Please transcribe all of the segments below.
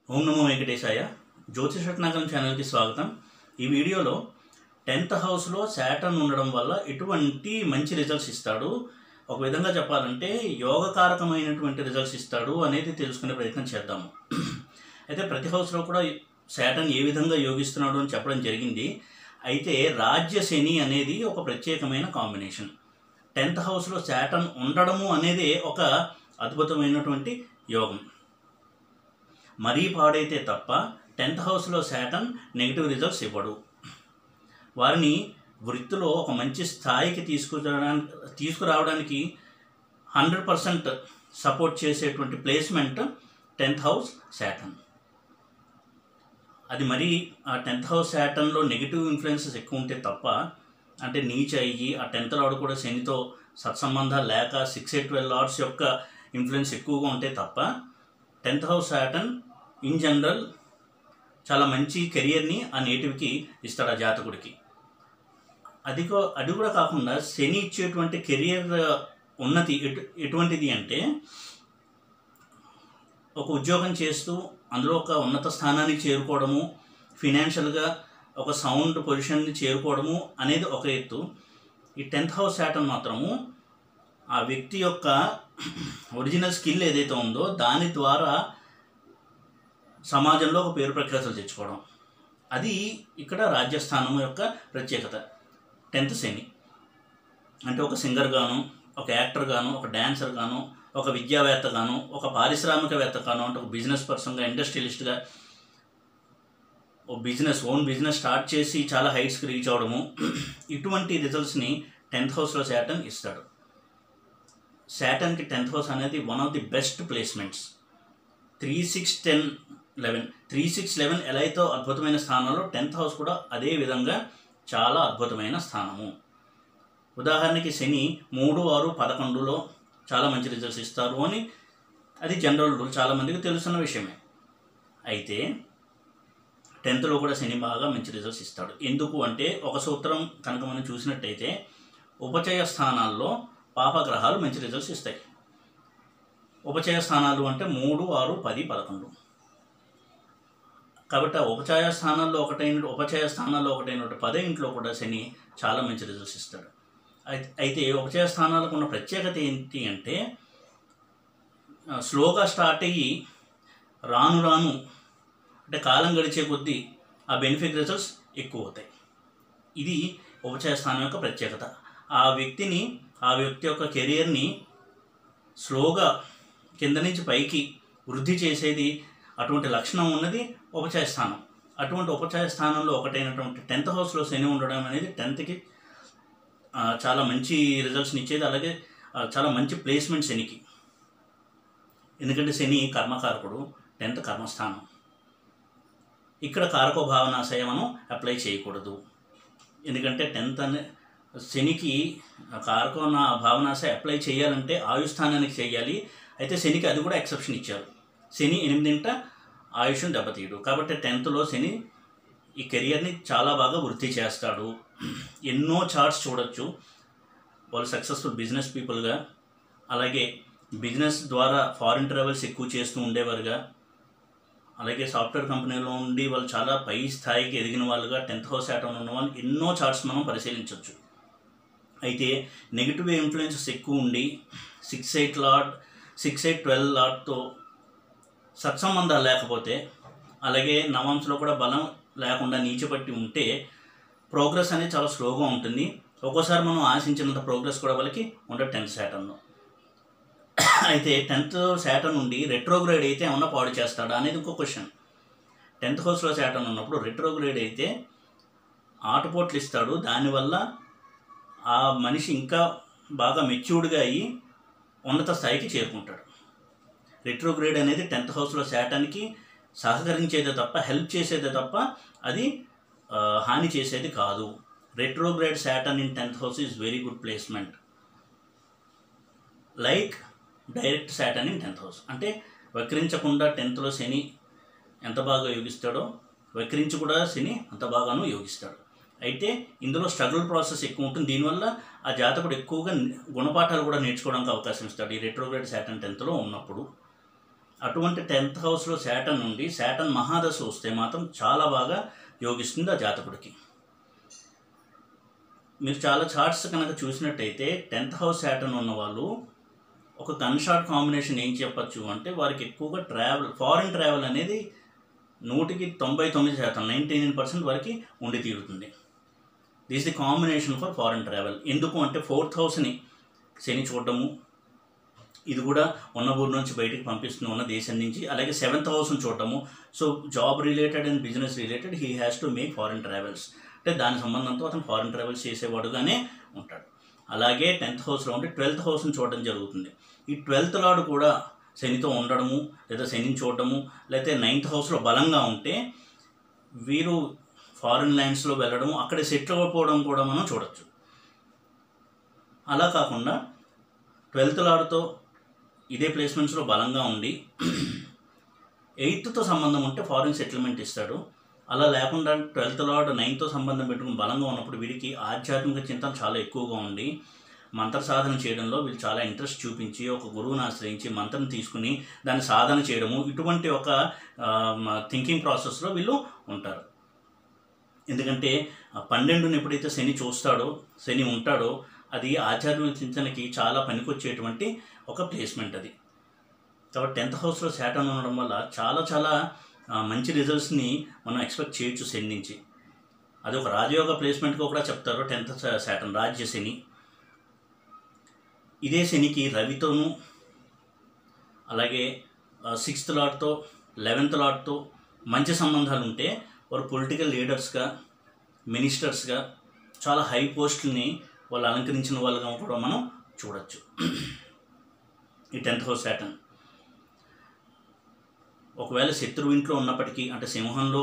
ఓం నమో వెంకటేశాయ. జ్యోతిష రత్నాకరం ఛానల్కి స్వాగతం. ఈ వీడియోలో 10th హౌస్లో శాటర్న్ ఉండడం వల్ల ఎటువంటి మంచి రిజల్ట్స్ ఇస్తాడు, ఒక విధంగా చెప్పాలంటే యోగకారకమైనటువంటి రిజల్ట్స్ ఇస్తాడు అనేది తెలుసుకునే ప్రయత్నం చేద్దాము. అయితే ప్రతి హౌస్లో కూడా శాటర్న్ ఏ విధంగా యోగిస్తున్నాడు అని చెప్పడం జరిగింది. అయితే రాజ్య శని అనేది ఒక ప్రత్యేకమైన కాంబినేషన్. 10th హౌస్లో శాటర్న్ ఉండడము అనేది ఒక అద్భుతమైనటువంటి యోగం. మరీ పాడైతే తప్ప 10th హౌస్లో శాటర్న్ నెగిటివ్ రిజల్ట్స్ ఇవ్వడు. వారిని వృత్తిలో ఒక మంచి స్థాయికి తీసుకురావడానికి 100% సపోర్ట్ చేసేటువంటి ప్లేస్మెంట్ 10th హౌస్ శాటర్న్. అది మరి ఆ 10th హౌస్ శాటర్న్లో నెగిటివ్ ఇన్ఫ్లుయెన్సెస్ ఎక్కువ ఉంటే తప్ప, అంటే నీచ అయ్యి ఆ 10th లార్డ్ కూడా శనితో సత్సంబంధాలు లేక 6-8-12 లార్డ్స్ యొక్క ఇన్ఫ్లుయెన్స్ ఎక్కువగా ఉంటే తప్ప 10th house Saturn in general చాలా మంచి కెరియర్ని ఆ నేటివ్కి ఇస్తాడు ఆ జాతకుడికి. అది కూడా కాకుండా శని ఇచ్చేటువంటి కెరియర్ ఉన్నతి ఎటువంటిది అంటే, ఒక ఉద్యోగం చేస్తూ అందులో ఒక ఉన్నత స్థానానికి చేరుకోవడము, ఫినాన్షియల్గా ఒక సౌండ్ పొజిషన్ని చేరుకోవడము అనేది ఒక ఎత్తు. ఈ 10th హౌస్ శాటర్న్ మాత్రము ఆ వ్యక్తి యొక్క ఒరిజినల్ స్కిల్ ఏదైతే ఉందో దాని ద్వారా సమాజంలో ఒక పేరు ప్రఖ్యాతులు తెచ్చుకోవడం. అది ఇక్కడ రాజ్యస్థానం యొక్క ప్రత్యేకత. 10th శని అంటే ఒక సింగర్ గాను, ఒక యాక్టర్ గాను, ఒక డ్యాన్సర్ గాను, ఒక విద్యావేత్త గాను, ఒక పారిశ్రామికవేత్త గాను, అంటే ఒక బిజినెస్ పర్సన్గా, ఇండస్ట్రియలిస్ట్గా ఓన్ బిజినెస్ స్టార్ట్ చేసి చాలా హైట్స్కి రీచ్ అవడము, ఇటువంటి రిజల్ట్స్ని 10th హౌస్లో శాటర్న్ ఇస్తాడు. శాటర్న్కి 10th హౌస్ అనేది one of the best placements. 3-6-10-11 ఎలా అయితే అద్భుతమైన స్థానంలో 10th హౌస్ కూడా అదే విధంగా చాలా అద్భుతమైన స్థానము. ఉదాహరణకి శని 3-6-11లో చాలా మంచి రిజల్ట్స్ ఇస్తారు అని అది జనరల్ రూల్, చాలామందికి తెలుసున్న విషయమే. అయితే 10thలో కూడా శని బాగా మంచి రిజల్ట్స్ ఇస్తాడు. ఎందుకు అంటే, ఒక సూత్రం కనుక మనం చూసినట్టయితే ఉపచయ స్థానాల్లో పాపగ్రహాలు మంచి రిజల్ట్స్ ఇస్తాయి. ఉపచయ స్థానాలు అంటే 3, 6, 10, 11. కాబట్టి ఆ ఉపచయ స్థానాల్లో ఒకటైన 10 ఇంట్లో కూడా శని చాలా మంచి రిజల్ట్స్ ఇస్తాడు. అయితే ఉపచయ స్థానాలకు ఉన్న ప్రత్యేకత ఏంటి అంటే, స్లోగా స్టార్ట్ అయ్యి రాను రాను అంటే కాలం గడిచే కొద్దీ ఆ బెనిఫిట్ రిజల్ట్స్ ఎక్కువ అవుతాయి. ఇది ఉపచయ స్థానం యొక్క ప్రత్యేకత. ఆ వ్యక్తి యొక్క కెరియర్ని స్లోగా కింద నుంచి పైకి వృద్ధి చేసేది అటువంటి లక్షణం ఉన్నది ఉపచయ స్థానం. అటువంటి ఉపచయ స్థానంలో ఒకటైనటువంటి 10th హౌస్లో శని ఉండడం అనేది 10thకి చాలా మంచి రిజల్ట్స్ని ఇచ్చేది. అలాగే చాలా మంచి ప్లేస్మెంట్ శనికి. ఎందుకంటే శని కర్మకారకుడు, 10th కర్మస్థానం. ఇక్కడ కారకో భావనాశయ మనం అప్లై చేయకూడదు. ఎందుకంటే 10th శనికి కారకో భావనాశయ అప్లై చేయాలంటే ఆయుస్థానానికి చేయాలి. అయితే శనికి అది కూడా ఎక్సెప్షన్ ఇచ్చారు. శని 8th ఆయుష్ను దెబ్బతీయడు. కాబట్టి 10thలో శని ఈ కెరియర్ని చాలా బాగా వృద్ధి చేస్తాడు. ఎన్నో చార్ట్స్ చూడొచ్చు. వాళ్ళు సక్సెస్ఫుల్ బిజినెస్ పీపుల్గా, అలాగే బిజినెస్ ద్వారా ఫారిన్ ట్రావెల్స్ ఎక్కువ చేస్తూ ఉండేవారుగా, అలాగే సాఫ్ట్వేర్ కంపెనీలో ఉండి వాళ్ళు చాలా పై స్థాయికి ఎదిగిన వాళ్ళుగా 10th హౌస్ శాటర్న్ ఉన్న వాళ్ళు ఎన్నో చార్ట్స్ మనం పరిశీలించవచ్చు. అయితే నెగిటివ్ ఇన్ఫ్లుయెన్సెస్ ఎక్కువ ఉండి 6-8-12 లార్డ్తో సత్సంబంధాలు లేకపోతే, అలాగే నవాంశలో కూడా బలం లేకుండా నీచపట్టి ఉంటే ప్రోగ్రెస్ అనేది చాలా స్లోగా ఉంటుంది. ఒక్కోసారి మనం ఆశించినంత ప్రోగ్రెస్ కూడా వాళ్ళకి ఉండదు 10th శాటర్న్లో. అయితే 10th శాటర్న్ నుండి రెట్రోగ్రేడ్ అయితే ఏమన్నా పాడు చేస్తాడా అనేది ఇంకో క్వశ్చన్. 10th హౌస్లో శాటర్న్ ఉన్నప్పుడు రెట్రోగ్రేడ్ అయితే ఆటుపోట్లు ఇస్తాడు. దానివల్ల ఆ మనిషి ఇంకా బాగా మెచ్యూర్డ్గా అయ్యి ఉన్నత స్థాయికి చేరుకుంటాడు. రెట్రోగ్రేడ్ అనేది 10th హౌస్లో శాటర్న్కి సహకరించేదే తప్ప, హెల్ప్ చేసేదే తప్ప అది హాని చేసేది కాదు. Retrograde Saturn in 10th house is very good placement. Like direct Saturn in 10th house. అంటే వక్రించకుండా 10thలో శని ఎంత బాగా యోగిస్తాడో, వక్రించి కూడా శని అంత బాగానూ యోగిస్తాడు. అయితే ఇందులో స్ట్రగుల్ ప్రాసెస్ ఎక్కువ ఉంటుంది. దీనివల్ల ఆ జాతకుడు ఎక్కువగా గుణపాఠాలు కూడా నేర్చుకోవడానికి అవకాశం ఇస్తాడు ఈ రెట్రోగ్రేడ్ శాటర్న్ 10thలో ఉన్నప్పుడు. అటువంటి 10th హౌస్లో శాటర్న్ నుండి శాటర్న్ మహాదశ వస్తే మాత్రం చాలా బాగా యోగిస్తుంది ఆ జాతకుడికి. మీరు చాలా చార్ట్స్ కనుక చూసినట్టయితే 10th హౌస్ శాటర్న్ ఉన్న వాళ్ళు ఒక కన్షార్ట్ కాంబినేషన్ ఏం చెప్పచ్చు అంటే వారికి ఎక్కువగా ఫారిన్ ట్రావెల్ అనేది 99% 99% వరకు ఉండి తీరుతుంది. This the combination for foreign travel. ఎందుకు అంటే 4th హౌస్ని శని చూడటము, ఇది కూడా ఉన్న ఊరు నుంచి బయటికి పంపిస్తున్న ఉన్న దేశం నుంచి. అలాగే 7th హౌస్ని చూడటము. So job related and business related he has to make foreign travels. అంటే దాని సంబంధంతో అతను ఫారిన్ ట్రావెల్స్ చేసేవాడుగానే ఉంటాడు. అలాగే 10th హౌస్లో ఉంటే 12th హౌస్ని చూడడం జరుగుతుంది. ఈ 12th లార్డ్ కూడా శనితో ఉండడము, లేదా శనిని చూడటము, లేకపోతే 9th హౌస్లో బలంగా ఉంటే వీరు ఫారిన్ ల్యాండ్స్లో వెళ్ళడము, అక్కడే సెటిల్ అయిపోవడం కూడా మనం చూడొచ్చు. అలా కాకుండా 12th లార్డ్తో ఇదే ప్లేస్మెంట్స్లో బలంగా ఉండి 8th సంబంధం ఉంటే ఫారిన్ సెటిల్మెంట్ ఇస్తాడు. అలా లేకుండా 12th లార్డ్ 9th సంబంధం పెట్టుకుని బలంగా ఉన్నప్పుడు వీరికి ఆధ్యాత్మిక చింతన చాలా ఎక్కువగా ఉండి మంత్ర సాధన చేయడంలో వీళ్ళు చాలా ఇంట్రెస్ట్ చూపించి ఒక గురువుని ఆశ్రయించి మంత్రం తీసుకుని దాన్ని సాధన చేయడము, ఇటువంటి ఒక థింకింగ్ ప్రాసెస్లో వీళ్ళు ఉంటారు. ఎందుకంటే 12ని ఎప్పుడైతే శని చూస్తాడో, శని ఉంటాడో, అది ఆధ్యాత్మిక చింతనకి చాలా పనికొచ్చేటువంటి ఒక ప్లేస్మెంట్ అది. కాబట్టి 10th హౌస్లో శాటర్న్ ఉండడం వల్ల చాలా చాలా మంచి రిజల్ట్స్ని మనం ఎక్స్పెక్ట్ చేయొచ్చు శని నుంచి. అది ఒక రాజయోగ ప్లేస్మెంట్గా కూడా చెప్తారు 10th శాటర్న్, రాజ్య శని. ఇదే శనికి రవితోనూ, అలాగే 6th లార్డ్తో, 11th లార్డ్తో మంచి సంబంధాలు ఉంటే వారు పొలిటికల్ లీడర్స్గా, మినిస్టర్స్గా చాలా హై పోస్టుల్ని వాళ్ళు అలంకరించిన వాళ్ళుగా కూడా మనం చూడొచ్చు ఈ 10th హౌస్ శాటర్న్. ఒకవేళ శత్రువు ఇంట్లో ఉన్నప్పటికీ, అంటే సింహంలో,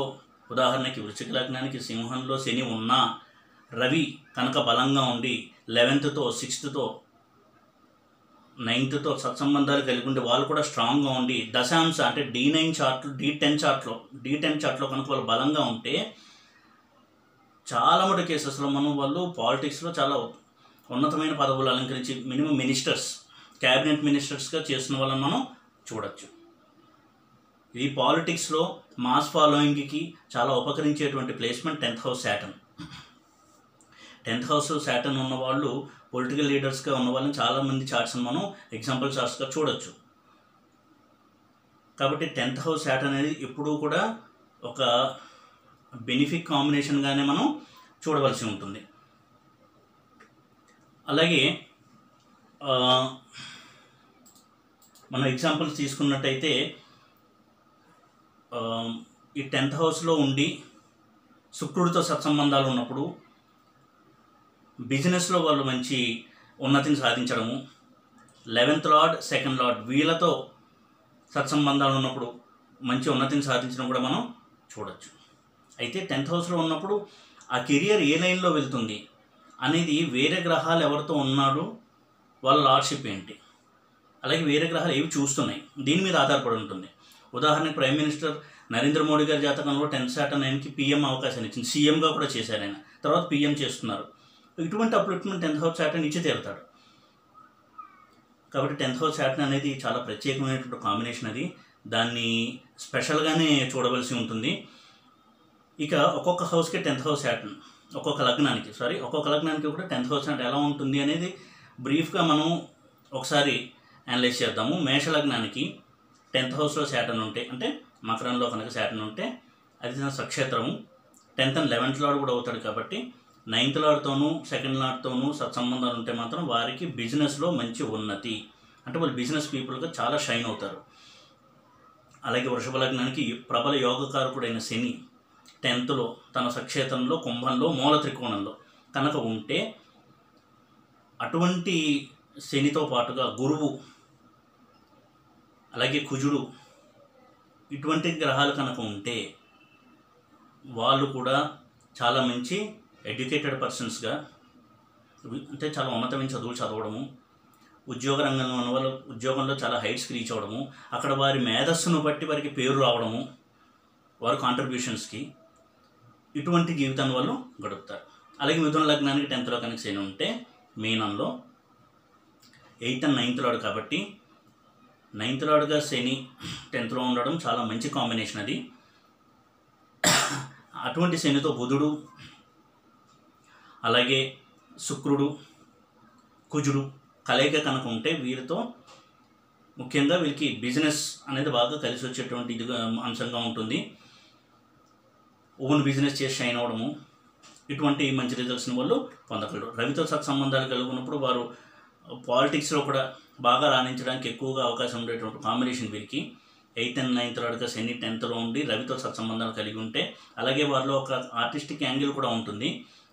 ఉదాహరణకి వృశ్చిక లగ్నానికి సింహంలో శని ఉన్నా రవి కనుక బలంగా ఉండి 11th, 6th, 9th సత్సంబంధాలు కలిగి ఉండి వాళ్ళు కూడా స్ట్రాంగ్గా ఉండి దశాంశ అంటే D9 చార్ట్లు, D10 చార్ట్లో కనుక వాళ్ళు బలంగా ఉంటే చాలా మటు కేసెస్లో మనం వాళ్ళు పాలిటిక్స్లో చాలా ఉన్నతమైన పదవులు అలంకరించి మినిమం మినిస్టర్స్, క్యాబినెట్ మినిస్టర్స్గా చేసిన వాళ్ళని మనం చూడొచ్చు. ఈ పాలిటిక్స్లో మాస్ ఫాలోయింగ్కి చాలా ఉపకరించేటువంటి placement 10th house Saturn. 10th house Saturn ఉన్నవాళ్ళు పొలిటికల్ లీడర్స్గా ఉన్న వాళ్ళని చాలామంది చార్ట్స్ని మనం ఎగ్జాంపుల్ చార్ట్స్గా చూడొచ్చు. కాబట్టి 10th హౌస్ శాటర్న్ అనేది ఎప్పుడూ కూడా ఒక బెనిఫిక్ కాంబినేషన్గానే మనం చూడవలసి ఉంటుంది. అలాగే మనం ఎగ్జాంపుల్స్ తీసుకున్నట్టయితే ఈ 10th హౌస్లో ఉండి శుక్రుడితో సత్సంబంధాలు ఉన్నప్పుడు బిజినెస్లో వాళ్ళు మంచి ఉన్నతిని సాధించడము, 11th లార్డ్, 2nd లార్డ్ వీళ్ళతో సత్సంబంధాలు ఉన్నప్పుడు మంచి ఉన్నతిని సాధించడం కూడా మనం చూడొచ్చు. అయితే 10th హౌస్లో ఉన్నప్పుడు ఆ కెరియర్ ఏ లైన్లో వెళ్తుంది అనేది వేరే గ్రహాలు ఎవరితో ఉన్నాడు, వాళ్ళ లార్డ్షిప్ ఏంటి, అలాగే వేరే గ్రహాలు ఏవి చూస్తున్నాయి, దీని మీద ఆధారపడి ఉంటుంది. ఉదాహరణకి ప్రైమ్ మినిస్టర్ నరేంద్ర మోడీ గారి జాతకంలో 10th శాటర్న్ ఆయనకి PM అవకాశాన్ని ఇచ్చింది, సీఎంగా కూడా చేశారు ఆయన, తర్వాత PM చేస్తున్నారు. ఇటువంటి అప్లిట్మెంట్ 10th హౌస్ శాటర్న్ ఇచ్చి తీరుతాడు. కాబట్టి 10th హౌస్ శాటర్న్ అనేది చాలా ప్రత్యేకమైనటువంటి కాంబినేషన్. అది దాన్ని స్పెషల్గానే చూడవలసి ఉంటుంది. ఇక ఒక్కొక్క హౌస్కి 10th హౌస్ శాటర్న్, ఒక్కొక్క లగ్నానికి కూడా 10th హౌస్ అంటే ఎలా ఉంటుంది అనేది బ్రీఫ్గా మనం ఒకసారి అనలైజ్ చేద్దాము. మేష లగ్నానికి 10th హౌస్లో శాటర్న్ ఉంటే, అంటే మకరంలో కనుక శాటర్న్ ఉంటే అది తన స్వక్షేత్రము. 10th and 11th లార్డ్ కూడా అవుతాడు. కాబట్టి 9th లార్డ్తోనూ 2nd లార్డ్తోనూ సత్సంబంధాలు ఉంటే మాత్రం వారికి బిజినెస్లో మంచి ఉన్నతి, అంటే వాళ్ళు బిజినెస్ పీపుల్గా చాలా షైన్ అవుతారు. అలాగే వృషభ లగ్నానికి ప్రబల యోగకారకుడైన శని 10th తన స్వక్షేత్రంలో, కుంభంలో, మూల త్రికోణంలో కనుక ఉంటే, అటువంటి శనితో పాటుగా గురువు, అలాగే కుజుడు, ఇటువంటి గ్రహాలు కనుక ఉంటే వాళ్ళు కూడా చాలా మంచి ఎడ్యుకేటెడ్ పర్సన్స్గా, అంటే చాలా ఉన్నతమైన చదువులు చదవడము, ఉద్యోగ రంగంలో ఉన్న వాళ్ళు ఉద్యోగంలో చాలా హైట్స్కి రీచ్ అవ్వడము, అక్కడ వారి మేధస్సును బట్టి వారికి పేరు రావడము, వారి కాంట్రిబ్యూషన్స్కి, ఇటువంటి జీవితాన్ని వాళ్ళు గడుపుతారు. అలాగే మిథున లగ్నానికి 10th కనుక శని ఉంటే మీనంలో 8th and 9th లార్డ్ కాబట్టి 9th లార్డ్గా శని 10th ఉండడం చాలా మంచి కాంబినేషన్ అది. అటువంటి శనితో బుధుడు అలాగే శుక్రుడు కుజుడు కలయిక కనుక ఉంటే వీరితో ముఖ్యంగా వీరికి బిజినెస్ అనేది బాగా కలిసి వచ్చేటువంటి ఇదిగా అంశంగా ఉంటుంది. ఓన్ బిజినెస్ చేసి షైన్ అవ్వడము, ఇటువంటి మంచి రిజల్ట్స్ని వాళ్ళు పొందగలరు. రవితో సత్సంబంధాలు కలుగున్నప్పుడు వారు పాలిటిక్స్లో కూడా బాగా రాణించడానికి ఎక్కువగా అవకాశం ఉండేటువంటి కాంబినేషన్ వీరికి. 8th and 9th లార్డ్గా Shani 10th ఉండి రవితో సత్సంబంధాలు కలిగి ఉంటే, అలాగే వారిలో ఒక ఆర్టిస్టిక్ యాంగిల్ కూడా ఉంటుంది.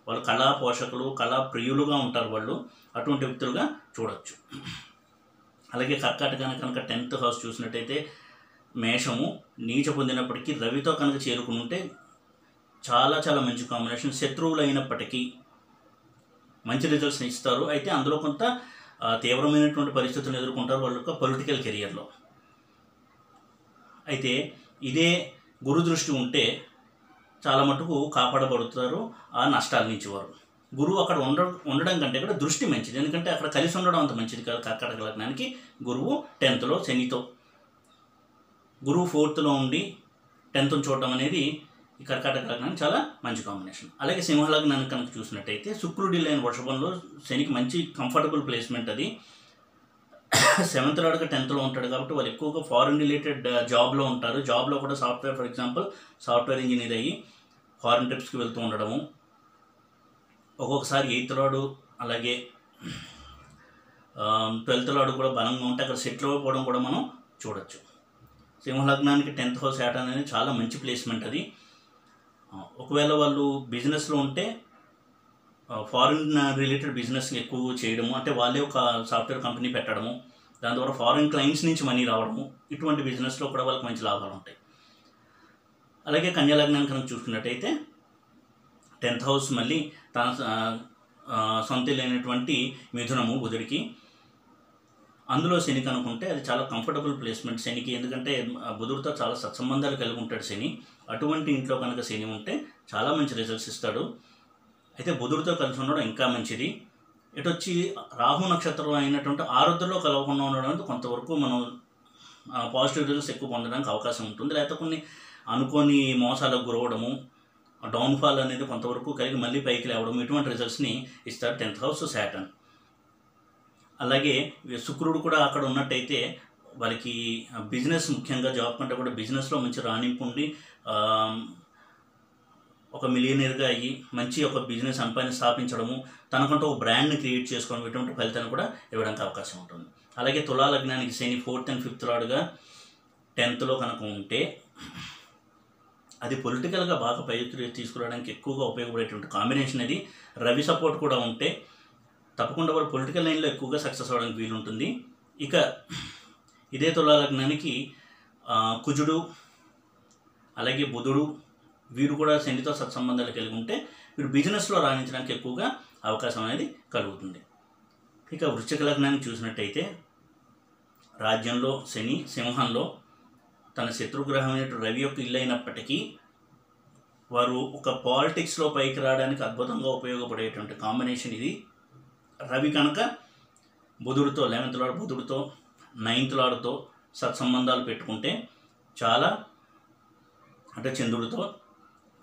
వాళ్ళు కళా పోషకులు, కళా ప్రియులుగా ఉంటారు వాళ్ళు. అటువంటి వ్యక్తులుగా చూడవచ్చు. అలాగే కర్కాటకాన్ని కనుక 10th హౌస్ చూసినట్టయితే మేషము నీచ పొందినప్పటికీ రవితో కనుక చేరుకుని ఉంటే చాలా చాలా మంచి కాంబినేషన్. శత్రువులు అయినప్పటికీ మంచి రిజల్ట్స్ని ఇస్తారు. అయితే అందులో కొంత తీవ్రమైనటువంటి పరిస్థితులను ఎదుర్కొంటారు వాళ్ళ యొక్క పొలిటికల్ కెరియర్లో. అయితే ఇదే గురు దృష్టి ఉంటే చాలా మటుకు కాపాడబడుతారు ఆ నష్టాల నుంచి వారు. గురువు అక్కడ ఉండడం కంటే ఇక్కడ దృష్టి మంచిది, ఎందుకంటే అక్కడ కలిసి ఉండడం అంత మంచిది కాదు. కర్కాటక లగ్నానికి గురువు 10th శనితో, గురువు 4th ఉండి 10th చూడడం అనేది ఈ కర్కాటక లగ్నానికి చాలా మంచి కాంబినేషన్. అలాగే సింహ లగ్నానికి కనుక చూసినట్టయితే శుక్రుడి లైన్ వృషభంలో శనికి మంచి కంఫర్టబుల్ ప్లేస్మెంట్ అది. 7th లార్డ్గా 10th ఉంటాడు కాబట్టి వాళ్ళు ఎక్కువగా ఫారిన్ రిలేటెడ్ జాబ్లో ఉంటారు. జాబ్లో కూడా software, for example software engineer అయ్యి ఫారిన్ ట్రిప్స్కి వెళ్తూ ఉండడము. ఒక్కొక్కసారి 8th లార్డ్ అలాగే 12th లార్డ్ కూడా బలంగా ఉంటే అక్కడ సెటిల్ అయిపోవడం కూడా మనం చూడొచ్చు. సింహలగ్నానికి 10th హౌస్ శాటర్న్ అనేది చాలా మంచి ప్లేస్మెంట్ అది. ఒకవేళ వాళ్ళు బిజినెస్లో ఉంటే ఫారిన్ రిలేటెడ్ బిజినెస్ ఎక్కువ చేయడము, అంటే వాళ్ళే ఒక సాఫ్ట్వేర్ కంపెనీ పెట్టడము, దాని ద్వారా ఫారిన్ క్లయింట్స్ నుంచి మనీ రావడము, ఇటువంటి బిజినెస్లో కూడా వాళ్ళకి మంచి లాభాలు ఉంటాయి. అలాగే కన్యా లగ్నాన్ని కనుక చూసుకున్నట్టయితే 10th హౌస్ మళ్ళీ తన సొంత లేనటువంటి మిథునము బుధుడికి, అందులో శని కనుకుంటే అది చాలా కంఫర్టబుల్ ప్లేస్మెంట్ శనికి, ఎందుకంటే బుధుడితో చాలా సత్సంబంధాలు కలిగి ఉంటాడు శని. అటువంటి ఇంట్లో కనుక శని ఉంటే చాలా మంచి రిజల్ట్స్ ఇస్తాడు. అయితే బుధుడితో కలిసి ఉండడం ఇంకా మంచిది. ఇటు వచ్చి రాహు నక్షత్రం అయినటువంటి ఆరుద్రలో కలవకుండా ఉండడం అనేది కొంతవరకు మనం పాజిటివ్ రిజల్ట్స్ ఎక్కువ పొందడానికి అవకాశం ఉంటుంది. లేకపోతే కొన్ని అనుకోని మోసాలకు గురవడము, డౌన్ఫాల్ అనేది కొంతవరకు కలిగి మళ్ళీ పైకి లేవడం, ఇటువంటి రిజల్ట్స్ని ఇస్తారు 10th హౌస్ శాటర్న్. అలాగే శుక్రుడు కూడా అక్కడ ఉన్నట్టయితే వాళ్ళకి బిజినెస్, ముఖ్యంగా జాబ్ కంటే కూడా బిజినెస్లో మంచి రాణింపు ఉండి ఒక మిలియనీర్గా అయ్యి మంచి ఒక బిజినెస్ సంపాదన స్థాపించడము, తనకంటూ ఒక బ్రాండ్ని క్రియేట్ చేసుకోవడం, ఇటువంటి ఫలితాన్ని కూడా ఇవ్వడానికి అవకాశం ఉంటుంది. అలాగే తులా లగ్నానికి శని 4th and 5th లార్డ్గా 10th కనుక ఉంటే అది పొలిటికల్గా బాగా పై తీసుకురావడానికి ఎక్కువగా ఉపయోగపడేటువంటి కాంబినేషన్ అది. రవి సపోర్ట్ కూడా ఉంటే తప్పకుండా వాళ్ళు పొలిటికల్ లైన్లో ఎక్కువగా సక్సెస్ అవ్వడానికి వీలుంటుంది. ఇక ఇదే తులా లగ్నానికి కుజుడు అలాగే బుధుడు వీరు కూడా శనితో సత్సంబంధాలు కలిగి ఉంటే వీరు బిజినెస్లో రాణించడానికి ఎక్కువగా అవకాశం అనేది కలుగుతుంది. ఇక వృశ్చిక లగ్నాన్ని చూసినట్టయితే రాజ్యంలో శని, సింహంలో తన శత్రుగ్రహమైన రవి యొక్క ఇల్లు అయినప్పటికీ వారు ఒక పాలిటిక్స్లో పైకి రావడానికి అద్భుతంగా ఉపయోగపడేటువంటి కాంబినేషన్ ఇది. రవి కనుక బుధుడితో 11th లార్డ్ బుధుడితో 9th లార్డ్తో సత్సంబంధాలు పెట్టుకుంటే చాలా, అంటే చంద్రుడితో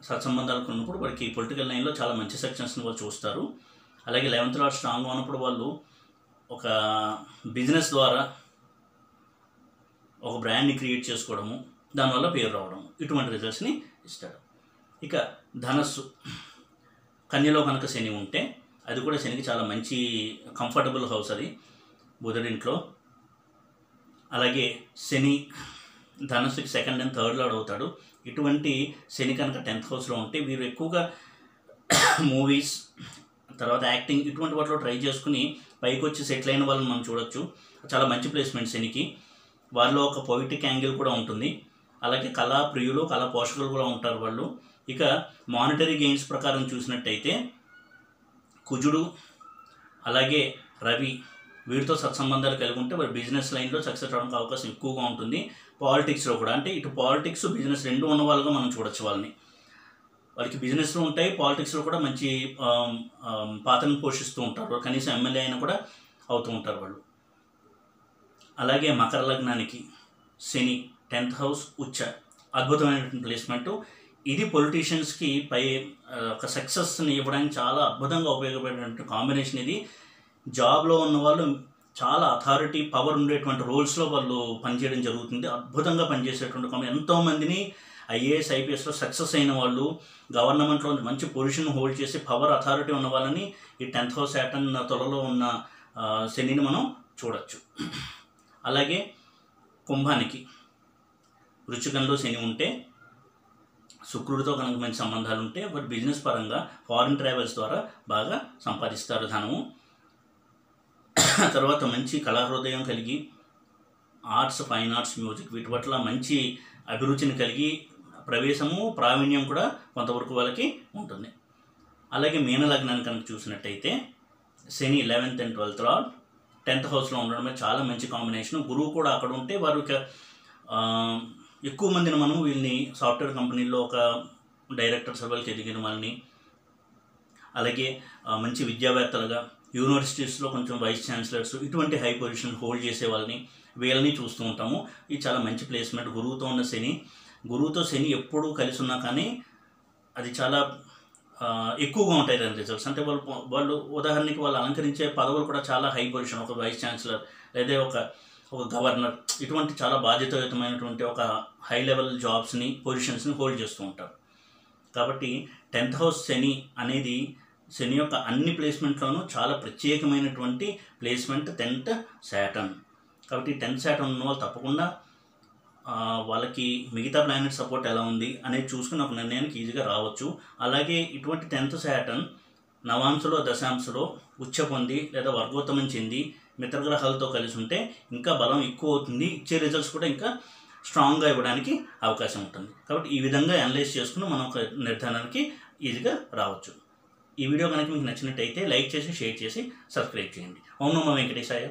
సత్సంబంధాలు ఉన్నప్పుడు వారికి పొలిటికల్ లైన్లో చాలా మంచి సక్సెస్ని వాళ్ళు చూస్తారు. అలాగే 11th లార్డ్ స్ట్రాంగ్గా ఉన్నప్పుడు వాళ్ళు ఒక బిజినెస్ ద్వారా ఒక బ్రాండ్ని క్రియేట్ చేసుకోవడము, దానివల్ల పేరు రావడం, ఇటువంటి రిజల్ట్స్ని ఇస్తాడు. ఇక ధనస్సు కన్యలో కనుక శని ఉంటే అది కూడా శనికి చాలా మంచి కంఫర్టబుల్ హౌస్ అది బుధుడింట్లో. అలాగే శని ధనస్సుకి 2nd and 3rd లార్డ్ అవుతాడు. ఇటువంటి శని కనుక 10th హౌస్లో ఉంటే వీరు ఎక్కువగా మూవీస్, తర్వాత యాక్టింగ్, ఇటువంటి వాటిలో ట్రై చేసుకుని పైకి వచ్చి సెటిల్ అయిన వాళ్ళని మనం చూడొచ్చు. చాలా మంచి ప్లేస్మెంట్ శనికి. వారిలో ఒక పొయిటిక్ యాంగిల్ కూడా ఉంటుంది. అలాగే కళా ప్రియులు, కళా పోషకులు కూడా ఉంటారు వాళ్ళు. ఇక మానిటరీ గెయిన్స్ ప్రకారం చూసినట్టయితే కుజుడు అలాగే రవి వీరితో సత్సంబంధాలు కలిగి ఉంటే వారి బిజినెస్ లైన్లో సక్సెస్ అవడానికి అవకాశం ఎక్కువగా ఉంటుంది. పాలిటిక్స్లో కూడా, అంటే ఇటు పాలిటిక్స్ బిజినెస్ రెండు ఉన్న వాళ్ళుగా మనం చూడొచ్చు వాళ్ళని. వాళ్ళకి బిజినెస్లో ఉంటాయి, పాలిటిక్స్లో కూడా మంచి పాత్రను పోషిస్తూ ఉంటారు. కనీసం ఎమ్మెల్యే అయినా కూడా అవుతూ ఉంటారు వాళ్ళు. అలాగే మకర లగ్నానికి శని 10th హౌస్ ఉచ్చ, అద్భుతమైనటువంటి ప్లేస్మెంటు. ఇది పొలిటీషియన్స్కి ఒక సక్సెస్ని ఇవ్వడానికి చాలా అద్భుతంగా ఉపయోగపడేటువంటి కాంబినేషన్. ఇది జాబ్లో ఉన్న వాళ్ళు చాలా అథారిటీ పవర్ ఉండేటువంటి రోల్స్లో వాళ్ళు పనిచేయడం జరుగుతుంది. అద్భుతంగా పనిచేసేటువంటి ఎంతోమందిని ఐఏఎస్ ఐపీఎస్లో సక్సెస్ అయిన వాళ్ళు, గవర్నమెంట్లో మంచి పొజిషన్ హోల్డ్ చేసి పవర్ అథారిటీ ఉన్న వాళ్ళని ఈ 10th హౌస్ సాటర్న్ త్వరలో ఉన్న శనిని మనం చూడొచ్చు. అలాగే కుంభానికి వృశ్చికంలో శని ఉంటే, శుక్రుడితో కనుక మంచి సంబంధాలు ఉంటే వారు బిజినెస్ పరంగా ఫారిన్ ట్రావెల్స్ ద్వారా బాగా సంపాదిస్తారు ధనము. తర్వాత మంచి కళాహృదయం కలిగి ఆర్ట్స్, ఫైన్ ఆర్ట్స్, మ్యూజిక్ వీటి పట్ల మంచి అభిరుచిని కలిగి ప్రవేశము, ప్రావీణ్యం కూడా కొంతవరకు వాళ్ళకి ఉంటుంది. అలాగే మీన లగ్నాన్ని కనుక చూసినట్టయితే శని 11th and 12th lord 10th హౌస్లో ఉండడమే చాలా మంచి కాంబినేషన్. గురువు కూడా అక్కడ ఉంటే వారు ఎక్కువ మందిని మనం వీళ్ళని సాఫ్ట్వేర్ కంపెనీల్లో ఒక డైరెక్టర్ లెవెల్కి ఎదిగిన వాళ్ళని, అలాగే మంచి విద్యావేత్తలుగా యూనివర్సిటీస్లో కొంచెం వైస్ ఛాన్సలర్స్ ఇటువంటి హై పొజిషన్ హోల్డ్ చేసే వాళ్ళని వీళ్ళని చూస్తూ ఉంటాము. ఇది చాలా మంచి ప్లేస్మెంట్. గురువుతో ఉన్న శని, గురువుతో శని ఎప్పుడూ కలిసి ఉన్నా కానీ అది చాలా ఎక్కువగా ఉంటాయి దాని రిజల్ట్స్. అంటే వాళ్ళు ఉదాహరణకి వాళ్ళు అలంకరించే పదవులు కూడా చాలా హై పొజిషన్, ఒక వైస్ ఛాన్సలర్ లేదా ఒక గవర్నర్, ఇటువంటి చాలా బాధ్యతాయుతమైనటువంటి ఒక హై లెవెల్ జాబ్స్ని, పొజిషన్స్ని హోల్డ్ చేస్తూ ఉంటారు. కాబట్టి 10th హౌస్ శని అనేది శని యొక్క అన్ని ప్లేస్మెంట్లోనూ చాలా ప్రత్యేకమైనటువంటి ప్లేస్మెంట్ 10th సాటర్న్. కాబట్టి 10th సాటర్న్ ఉన్న వాళ్ళు తప్పకుండా వాళ్ళకి మిగతా ప్లానెట్ సపోర్ట్ ఎలా ఉంది అనేది చూసుకుని ఒక నిర్ణయానికి ఈజీగా రావచ్చు. అలాగే ఇటువంటి 10th సాటర్న్ నవాంశలో, దశాంశలో ఉచ్చ పొంది లేదా వర్గోత్తమం చెంది మిత్రగ్రహాలతో కలిసి ఉంటే ఇంకా బలం ఎక్కువ అవుతుంది, ఇచ్చే రిజల్ట్స్ కూడా ఇంకా స్ట్రాంగ్గా ఇవ్వడానికి అవకాశం ఉంటుంది. కాబట్టి ఈ విధంగా అనలైజ్ చేసుకుని మనం ఒక నిర్ధారణకి ఈజీగా రావచ్చు. ఈ వీడియో కనుక మీకు నచ్చినట్టయితే లైక్ చేసి, షేర్ చేసి, సబ్స్క్రైబ్ చేయండి. ఓం నమో వెంకటేశాయ.